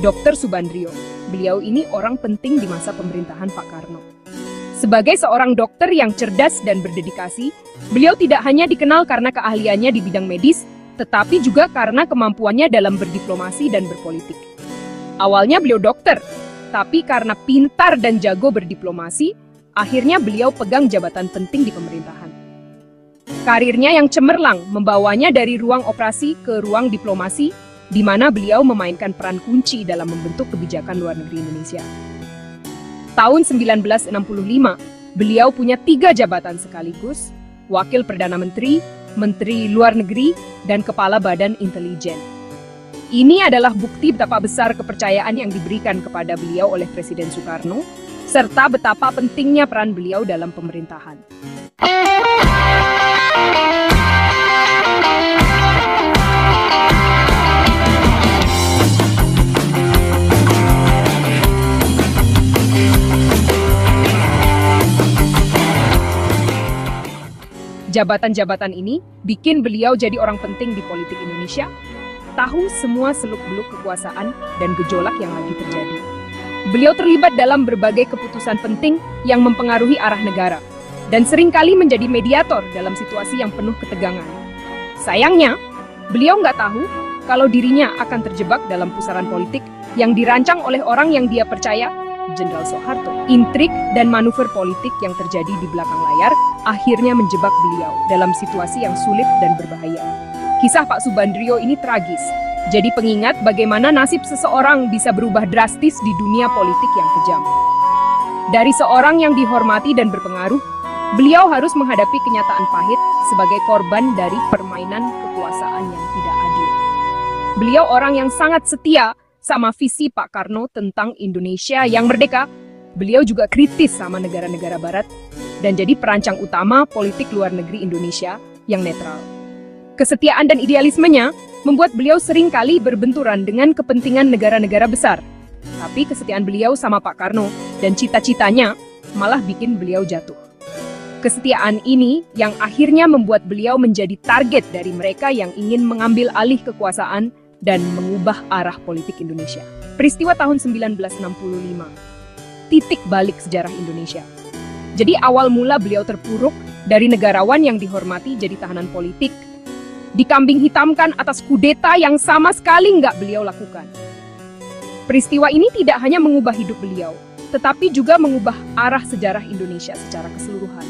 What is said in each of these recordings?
Dr. Subandrio. Beliau ini orang penting di masa pemerintahan Pak Karno. Sebagai seorang dokter yang cerdas dan berdedikasi, beliau tidak hanya dikenal karena keahliannya di bidang medis, tetapi juga karena kemampuannya dalam berdiplomasi dan berpolitik. Awalnya beliau dokter, tapi karena pintar dan jago berdiplomasi, akhirnya beliau pegang jabatan penting di pemerintahan. Karirnya yang cemerlang membawanya dari ruang operasi ke ruang diplomasi, di mana beliau memainkan peran kunci dalam membentuk kebijakan luar negeri Indonesia. Tahun 1965, beliau punya 3 jabatan sekaligus, Wakil Perdana Menteri, Menteri Luar Negeri, dan Kepala Badan Intelijen. Ini adalah bukti betapa besar kepercayaan yang diberikan kepada beliau oleh Presiden Soekarno, serta betapa pentingnya peran beliau dalam pemerintahan. Jabatan-jabatan ini bikin beliau jadi orang penting di politik Indonesia, tahu semua seluk-beluk kekuasaan dan gejolak yang lagi terjadi. Beliau terlibat dalam berbagai keputusan penting yang mempengaruhi arah negara, dan seringkali menjadi mediator dalam situasi yang penuh ketegangan. Sayangnya, beliau nggak tahu kalau dirinya akan terjebak dalam pusaran politik yang dirancang oleh orang yang dia percaya, Jenderal Soeharto. Intrik dan manuver politik yang terjadi di belakang layar akhirnya menjebak beliau dalam situasi yang sulit dan berbahaya. Kisah Pak Subandrio ini tragis, jadi pengingat bagaimana nasib seseorang bisa berubah drastis di dunia politik yang kejam. Dari seorang yang dihormati dan berpengaruh, beliau harus menghadapi kenyataan pahit sebagai korban dari permainan kekuasaan yang tidak adil. Beliau orang yang sangat setia sama visi Pak Karno tentang Indonesia yang merdeka. Beliau juga kritis sama negara-negara barat dan jadi perancang utama politik luar negeri Indonesia yang netral. Kesetiaan dan idealismenya membuat beliau sering kali berbenturan dengan kepentingan negara-negara besar. Tapi kesetiaan beliau sama Pak Karno dan cita-citanya malah bikin beliau jatuh. Kesetiaan ini yang akhirnya membuat beliau menjadi target dari mereka yang ingin mengambil alih kekuasaan dan mengubah arah politik Indonesia. Peristiwa tahun 1965, titik balik sejarah Indonesia. Jadi awal mula beliau terpuruk dari negarawan yang dihormati jadi tahanan politik, dikambing hitamkan atas kudeta yang sama sekali nggak beliau lakukan. Peristiwa ini tidak hanya mengubah hidup beliau, tetapi juga mengubah arah sejarah Indonesia secara keseluruhan.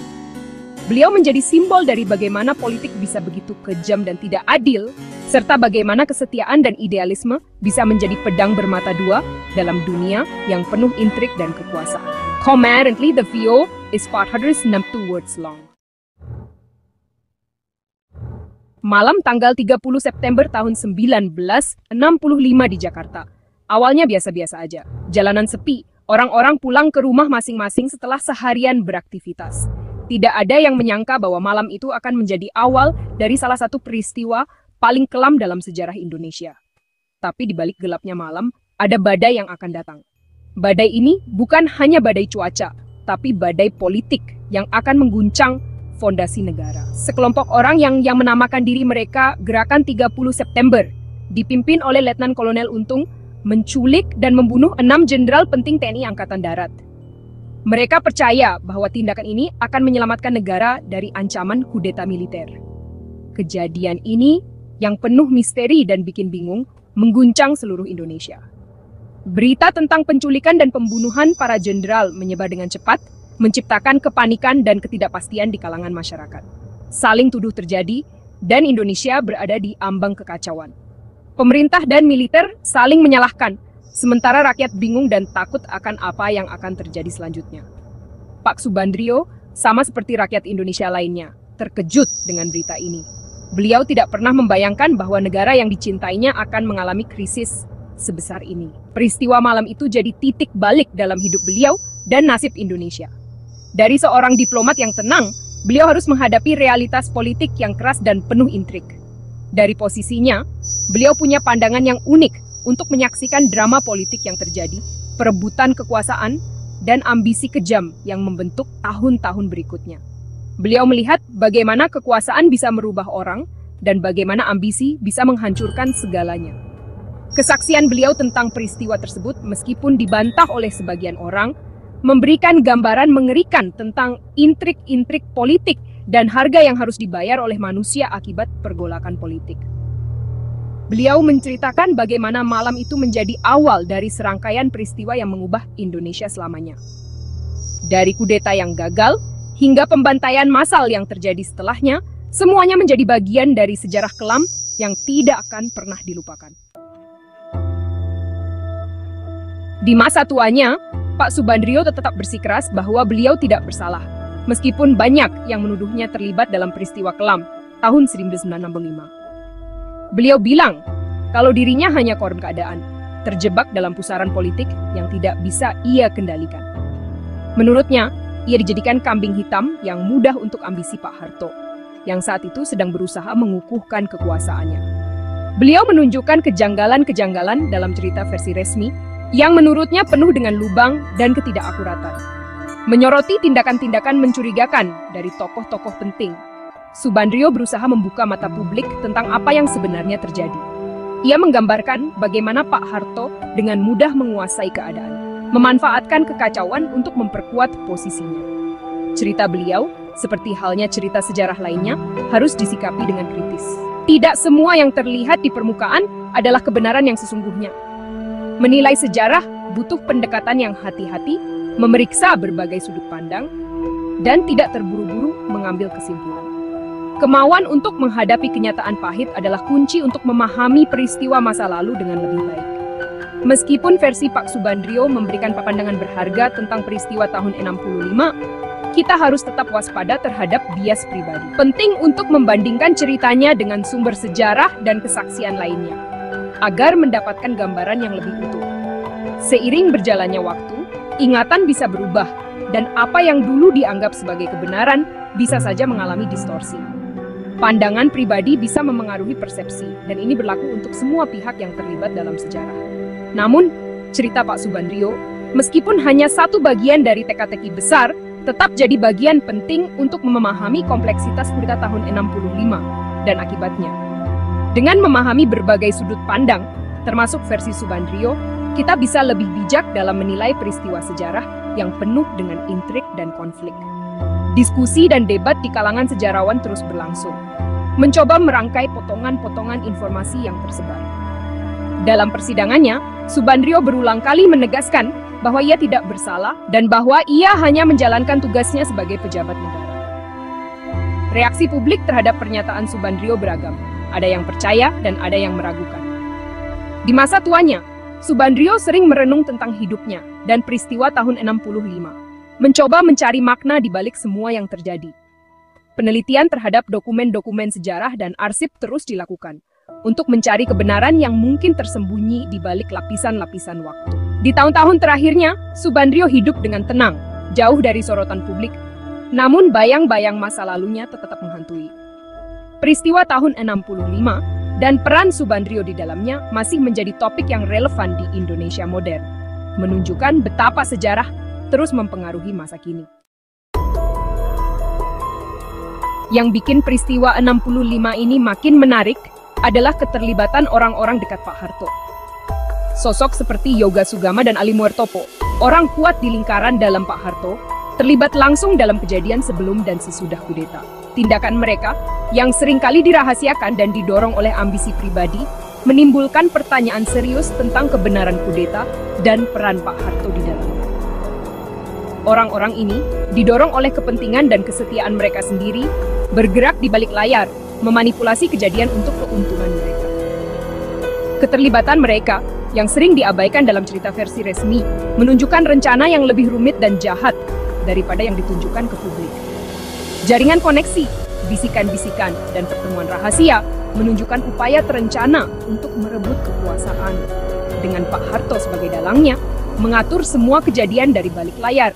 Beliau menjadi simbol dari bagaimana politik bisa begitu kejam dan tidak adil, serta bagaimana kesetiaan dan idealisme bisa menjadi pedang bermata dua dalam dunia yang penuh intrik dan kekuasaan. Currently, the video is 462 words long. Malam tanggal 30 September tahun 1965 di Jakarta. Awalnya biasa-biasa aja. Jalanan sepi, orang-orang pulang ke rumah masing-masing setelah seharian beraktivitas. Tidak ada yang menyangka bahwa malam itu akan menjadi awal dari salah satu peristiwa paling kelam dalam sejarah Indonesia. Tapi di balik gelapnya malam, ada badai yang akan datang. Badai ini bukan hanya badai cuaca, tapi badai politik yang akan mengguncang fondasi negara. Sekelompok orang yang menamakan diri mereka Gerakan 30 September, dipimpin oleh Letnan Kolonel Untung, menculik dan membunuh 6 jenderal penting TNI Angkatan Darat. Mereka percaya bahwa tindakan ini akan menyelamatkan negara dari ancaman kudeta militer. Kejadian ini yang penuh misteri dan bikin bingung mengguncang seluruh Indonesia. Berita tentang penculikan dan pembunuhan para jenderal menyebar dengan cepat, menciptakan kepanikan dan ketidakpastian di kalangan masyarakat. Saling tuduh terjadi, dan Indonesia berada di ambang kekacauan. Pemerintah dan militer saling menyalahkan, sementara rakyat bingung dan takut akan apa yang akan terjadi selanjutnya. Pak Subandrio, sama seperti rakyat Indonesia lainnya, terkejut dengan berita ini. Beliau tidak pernah membayangkan bahwa negara yang dicintainya akan mengalami krisis sebesar ini. Peristiwa malam itu jadi titik balik dalam hidup beliau dan nasib Indonesia. Dari seorang diplomat yang tenang, beliau harus menghadapi realitas politik yang keras dan penuh intrik. Dari posisinya, beliau punya pandangan yang unik untuk menyaksikan drama politik yang terjadi, perebutan kekuasaan, dan ambisi kejam yang membentuk tahun-tahun berikutnya. Beliau melihat bagaimana kekuasaan bisa merubah orang dan bagaimana ambisi bisa menghancurkan segalanya. Kesaksian beliau tentang peristiwa tersebut, meskipun dibantah oleh sebagian orang, memberikan gambaran mengerikan tentang intrik-intrik politik dan harga yang harus dibayar oleh manusia akibat pergolakan politik. Beliau menceritakan bagaimana malam itu menjadi awal dari serangkaian peristiwa yang mengubah Indonesia selamanya. Dari kudeta yang gagal, hingga pembantaian massal yang terjadi setelahnya, semuanya menjadi bagian dari sejarah kelam yang tidak akan pernah dilupakan. Di masa tuanya, Pak Subandrio tetap bersikeras bahwa beliau tidak bersalah, meskipun banyak yang menuduhnya terlibat dalam peristiwa kelam tahun 1965. Beliau bilang kalau dirinya hanya korban keadaan, terjebak dalam pusaran politik yang tidak bisa ia kendalikan. Menurutnya, ia dijadikan kambing hitam yang mudah untuk ambisi Pak Harto, yang saat itu sedang berusaha mengukuhkan kekuasaannya. Beliau menunjukkan kejanggalan-kejanggalan dalam cerita versi resmi yang menurutnya penuh dengan lubang dan ketidakakuratan. Menyoroti tindakan-tindakan mencurigakan dari tokoh-tokoh penting, Subandrio berusaha membuka mata publik tentang apa yang sebenarnya terjadi. Ia menggambarkan bagaimana Pak Harto dengan mudah menguasai keadaan, memanfaatkan kekacauan untuk memperkuat posisinya. Cerita beliau, seperti halnya cerita sejarah lainnya, harus disikapi dengan kritis. Tidak semua yang terlihat di permukaan adalah kebenaran yang sesungguhnya. Menilai sejarah butuh pendekatan yang hati-hati, memeriksa berbagai sudut pandang, dan tidak terburu-buru mengambil kesimpulan. Kemauan untuk menghadapi kenyataan pahit adalah kunci untuk memahami peristiwa masa lalu dengan lebih baik. Meskipun versi Pak Subandrio memberikan pandangan berharga tentang peristiwa tahun 65, kita harus tetap waspada terhadap bias pribadi. Penting untuk membandingkan ceritanya dengan sumber sejarah dan kesaksian lainnya, agar mendapatkan gambaran yang lebih utuh. Seiring berjalannya waktu, ingatan bisa berubah, dan apa yang dulu dianggap sebagai kebenaran bisa saja mengalami distorsi. Pandangan pribadi bisa memengaruhi persepsi, dan ini berlaku untuk semua pihak yang terlibat dalam sejarah. Namun, cerita Pak Subandrio, meskipun hanya satu bagian dari teka-teki besar, tetap jadi bagian penting untuk memahami kompleksitas kudeta tahun 65 dan akibatnya. Dengan memahami berbagai sudut pandang, termasuk versi Subandrio, kita bisa lebih bijak dalam menilai peristiwa sejarah yang penuh dengan intrik dan konflik. Diskusi dan debat di kalangan sejarawan terus berlangsung, mencoba merangkai potongan-potongan informasi yang tersebar. Dalam persidangannya, Subandrio berulang kali menegaskan bahwa ia tidak bersalah dan bahwa ia hanya menjalankan tugasnya sebagai pejabat negara. Reaksi publik terhadap pernyataan Subandrio beragam. Ada yang percaya dan ada yang meragukan. Di masa tuanya, Subandrio sering merenung tentang hidupnya dan peristiwa tahun 65, mencoba mencari makna di balik semua yang terjadi. Penelitian terhadap dokumen-dokumen sejarah dan arsip terus dilakukan untuk mencari kebenaran yang mungkin tersembunyi di balik lapisan-lapisan waktu. Di tahun-tahun terakhirnya, Subandrio hidup dengan tenang, jauh dari sorotan publik, namun bayang-bayang masa lalunya tetap menghantui. Peristiwa tahun 65 dan peran Subandrio di dalamnya masih menjadi topik yang relevan di Indonesia modern, menunjukkan betapa sejarah terus mempengaruhi masa kini. Yang bikin peristiwa 65 ini makin menarik adalah keterlibatan orang-orang dekat Pak Harto. Sosok seperti Yoga Sugama dan Ali Muertopo, orang kuat di lingkaran dalam Pak Harto, terlibat langsung dalam kejadian sebelum dan sesudah kudeta. Tindakan mereka, yang seringkali dirahasiakan dan didorong oleh ambisi pribadi, menimbulkan pertanyaan serius tentang kebenaran kudeta dan peran Pak Harto di dalamnya. Orang-orang ini didorong oleh kepentingan dan kesetiaan mereka sendiri, bergerak di balik layar, memanipulasi kejadian untuk keuntungan mereka. Keterlibatan mereka, yang sering diabaikan dalam cerita versi resmi, menunjukkan rencana yang lebih rumit dan jahat daripada yang ditunjukkan ke publik. Jaringan koneksi, bisikan-bisikan, dan pertemuan rahasia menunjukkan upaya terencana untuk merebut kekuasaan. Dengan Pak Harto sebagai dalangnya, mengatur semua kejadian dari balik layar.